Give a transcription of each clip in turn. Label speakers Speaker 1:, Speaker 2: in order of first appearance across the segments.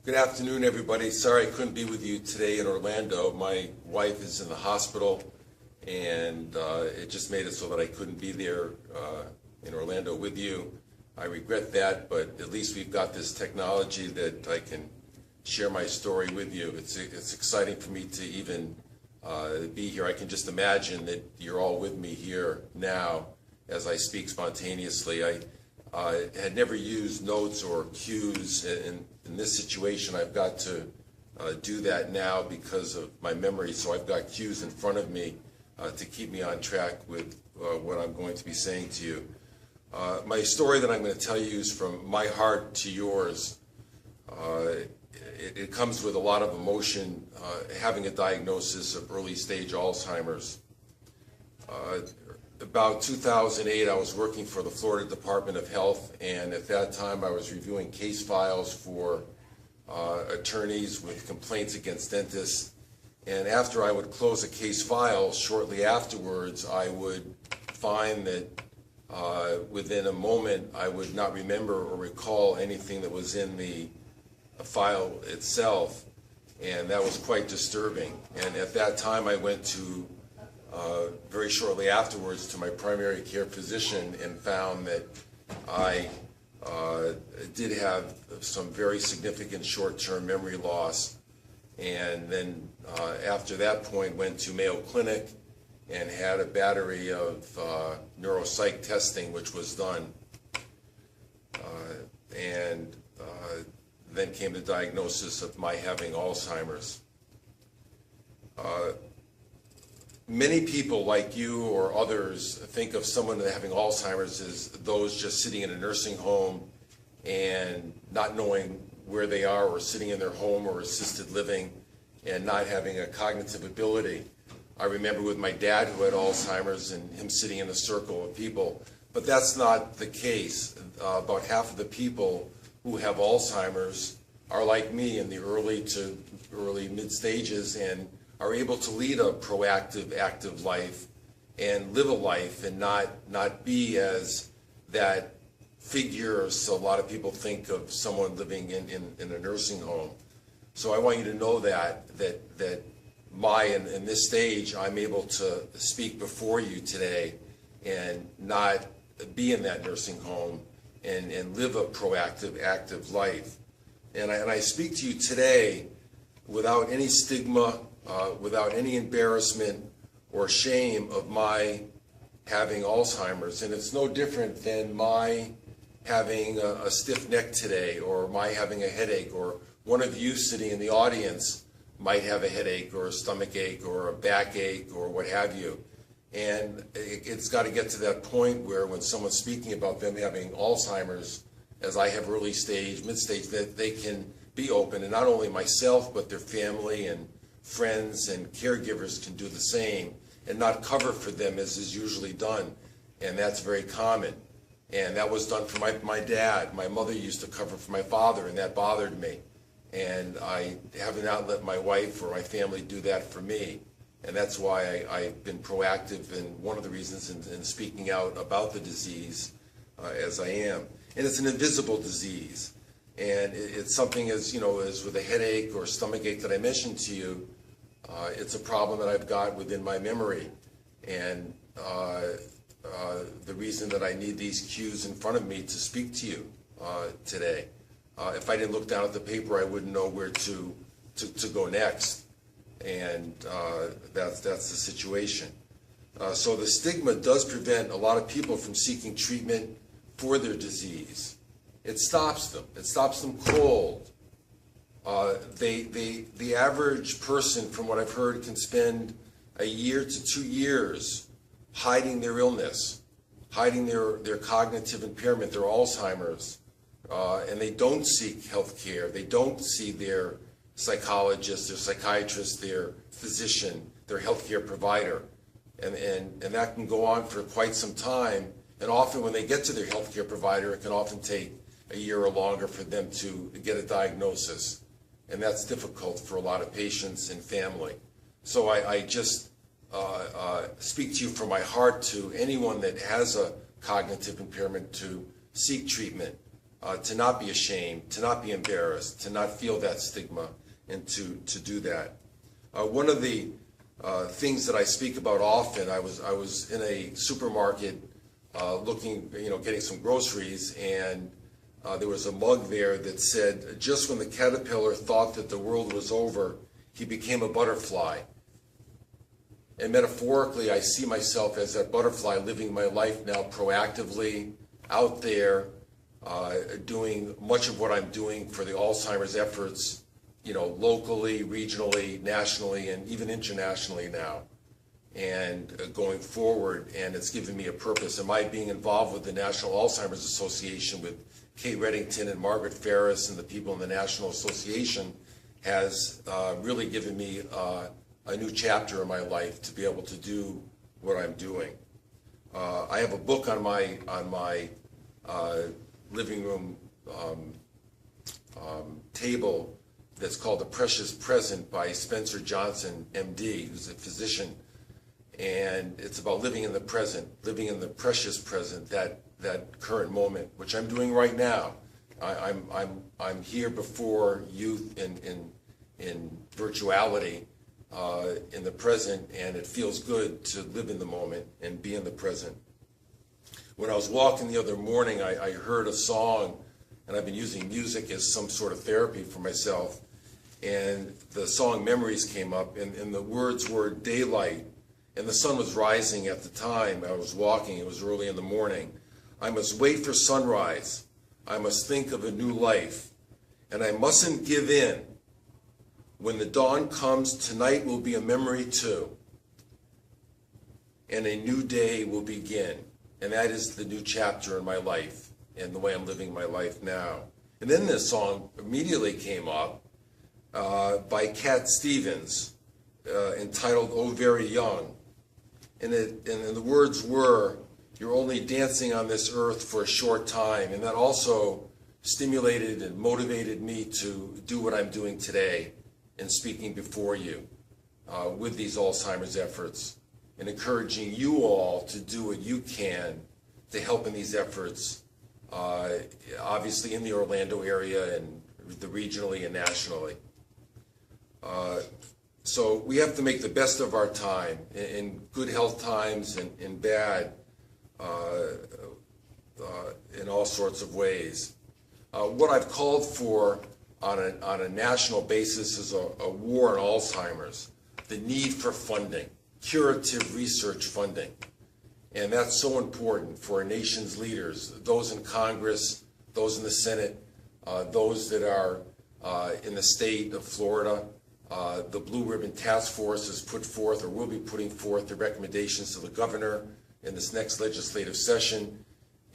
Speaker 1: Good afternoon, everybody. Sorry I couldn't be with you today in Orlando. My wife is in the hospital, and it just made it so that I couldn't be there in Orlando with you. I regret that, but at least we've got this technology that I can share my story with you. It's exciting for me to even be here. I can just imagine that you're all with me here now as I speak spontaneously. I had never used notes or cues in this situation. I've got to do that now because of my memory, so I've got cues in front of me to keep me on track with what I'm going to be saying to you. My story that I'm going to tell you is from my heart to yours. It comes with a lot of emotion, having a diagnosis of early stage Alzheimer's. About 2008, I was working for the Florida Department of Health, and at that time I was reviewing case files for attorneys with complaints against dentists. And after I would close a case file, shortly afterwards, I would find that within a moment I would not remember or recall anything that was in the file itself, and that was quite disturbing. And at that time I went to very shortly afterwards to my primary care physician and found that I did have some very significant short-term memory loss, and then after that point went to Mayo Clinic and had a battery of neuropsych testing which was done, and then came the diagnosis of my having Alzheimer's. Many people like you or others think of someone having Alzheimer's as those just sitting in a nursing home and not knowing where they are, or sitting in their home or assisted living and not having a cognitive ability. I remember with my dad who had Alzheimer's and him sitting in a circle of people, but that's not the case. About half of the people who have Alzheimer's are like me in the early to mid stages and are able to lead a proactive, active life and live a life and not be as that figure. So a lot of people think of someone living in a nursing home. So I want you to know that in this stage, I'm able to speak before you today and not be in that nursing home and live a proactive, active life. And I speak to you today without any stigma, without any embarrassment or shame of my having Alzheimer's. And it's no different than my having a stiff neck today, or my having a headache, or one of you sitting in the audience might have a headache or a stomach ache or a backache or what have you. And it's got to get to that point where when someone's speaking about them having Alzheimer's, as I have early stage, mid stage, that they can be open, and not only myself but their family and friends and caregivers can do the same and not cover for them as is usually done. And that's very common. And that was done for my dad. My mother used to cover for my father, and that bothered me. And I have not let my wife or my family do that for me. And that's why I've been proactive, and one of the reasons in speaking out about the disease as I am. And it's an invisible disease. And it's something as with a headache or stomach ache that I mentioned to you, it's a problem that I've got within my memory. And the reason that I need these cues in front of me to speak to you today. If I didn't look down at the paper, I wouldn't know where to go next. And that's the situation. So the stigma does prevent a lot of people from seeking treatment for their disease. It stops them. It stops them cold. The average person, from what I've heard, can spend a year to 2 years hiding their illness, hiding their cognitive impairment, their Alzheimer's, and they don't seek health care. They don't see their psychologist, their psychiatrist, their physician, their healthcare provider. And that can go on for quite some time. And often when they get to their healthcare provider, it can often take a year or longer for them to get a diagnosis. And that's difficult for a lot of patients and family. So I just speak to you from my heart to anyone that has a cognitive impairment to seek treatment. to not be ashamed, to not be embarrassed, to not feel that stigma, and to do that. One of the things that I speak about often, I was in a supermarket looking, getting some groceries, and there was a mug there that said, "Just when the caterpillar thought that the world was over, he became a butterfly." And metaphorically, I see myself as that butterfly living my life now proactively out there, doing much of what I'm doing for the Alzheimer's efforts, locally, regionally, nationally, and even internationally now, and going forward. And it's given me a purpose. And my being involved with the National Alzheimer's Association with Kay Reddington and Margaret Ferris and the people in the National Association has really given me a new chapter in my life to be able to do what I'm doing. I have a book on my living room table that's called The Precious Present by Spencer Johnson, MD, who's a physician. And it's about living in the present, living in the precious present, that current moment, which I'm doing right now. I'm here before youth in virtuality, in the present, and it feels good to live in the moment and be in the present. When I was walking the other morning, I heard a song, and I've been using music as some sort of therapy for myself, and the song Memories came up, and the words were daylight, and the sun was rising at the time I was walking. It was early in the morning. I must wait for sunrise. I must think of a new life, and I mustn't give in. When the dawn comes, tonight will be a memory too, and a new day will begin. And that is the new chapter in my life and the way I'm living my life now. And then this song immediately came up by Cat Stevens, entitled "Oh Very Young." And the words were, "You're only dancing on this earth for a short time." And that also stimulated and motivated me to do what I'm doing today in speaking before you with these Alzheimer's efforts, and encouraging you all to do what you can to help in these efforts, obviously in the Orlando area and regionally and nationally. So we have to make the best of our time, in good health times and in bad, in all sorts of ways. What I've called for on a national basis is a war on Alzheimer's, the need for funding, curative research funding. And that's so important for our nation's leaders, those in Congress, those in the Senate, those that are in the state of Florida. The Blue Ribbon Task Force has put forth, or will be putting forth, the recommendations to the governor in this next legislative session.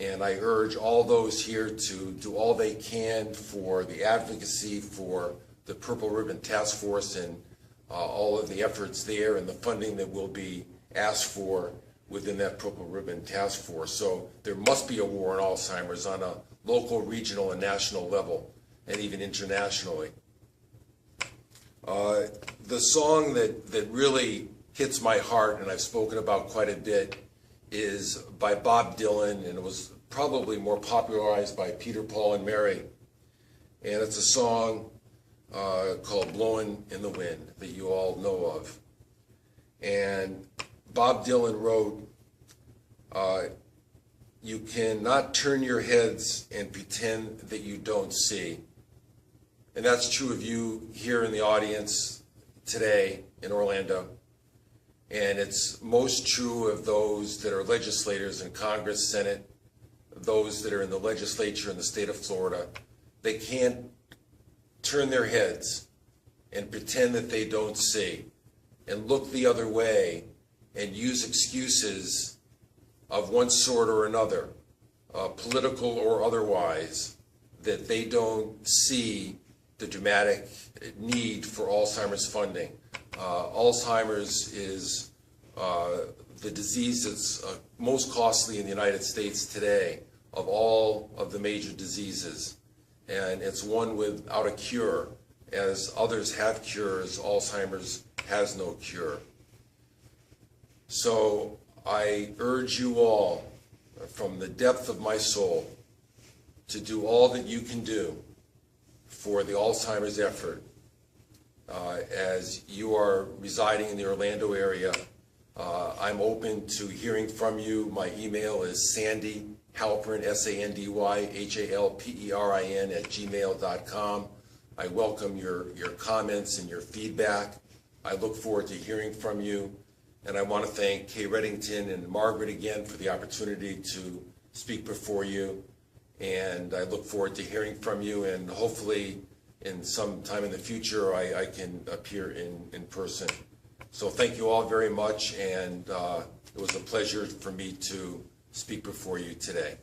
Speaker 1: And I urge all those here to do all they can for the advocacy for the Purple Ribbon Task Force and all of the efforts there and the funding that will be asked for within that Purple Ribbon Task Force. So there must be a war on Alzheimer's on a local, regional, and national level, and even internationally. The song that really hits my heart, and I've spoken about quite a bit, is by Bob Dylan, and it was probably more popularized by Peter, Paul, and Mary. And it's a song called "Blowin' in the Wind" that you all know of. And Bob Dylan wrote, "You cannot turn your heads and pretend that you don't see." And that's true of you here in the audience today in Orlando. And it's most true of those that are legislators in Congress, Senate, those that are in the legislature in the state of Florida. They can't turn their heads and pretend that they don't see and look the other way and use excuses of one sort or another, political or otherwise, that they don't see the dramatic need for Alzheimer's funding. Alzheimer's is the disease that's most costly in the United States today of all of the major diseases. And it's one without a cure. As others have cures, Alzheimer's has no cure. So I urge you all, from the depth of my soul, to do all that you can do for the Alzheimer's effort. As you are residing in the Orlando area, I'm open to hearing from you. My email is Sandy Halperin, SandyHalperin @gmail.com. I welcome your comments and your feedback. I look forward to hearing from you. And I want to thank Kay Reddington and Margaret again for the opportunity to speak before you. And I look forward to hearing from you, and hopefully in some time in the future I can appear in person. So thank you all very much, and it was a pleasure for me to speak before you today.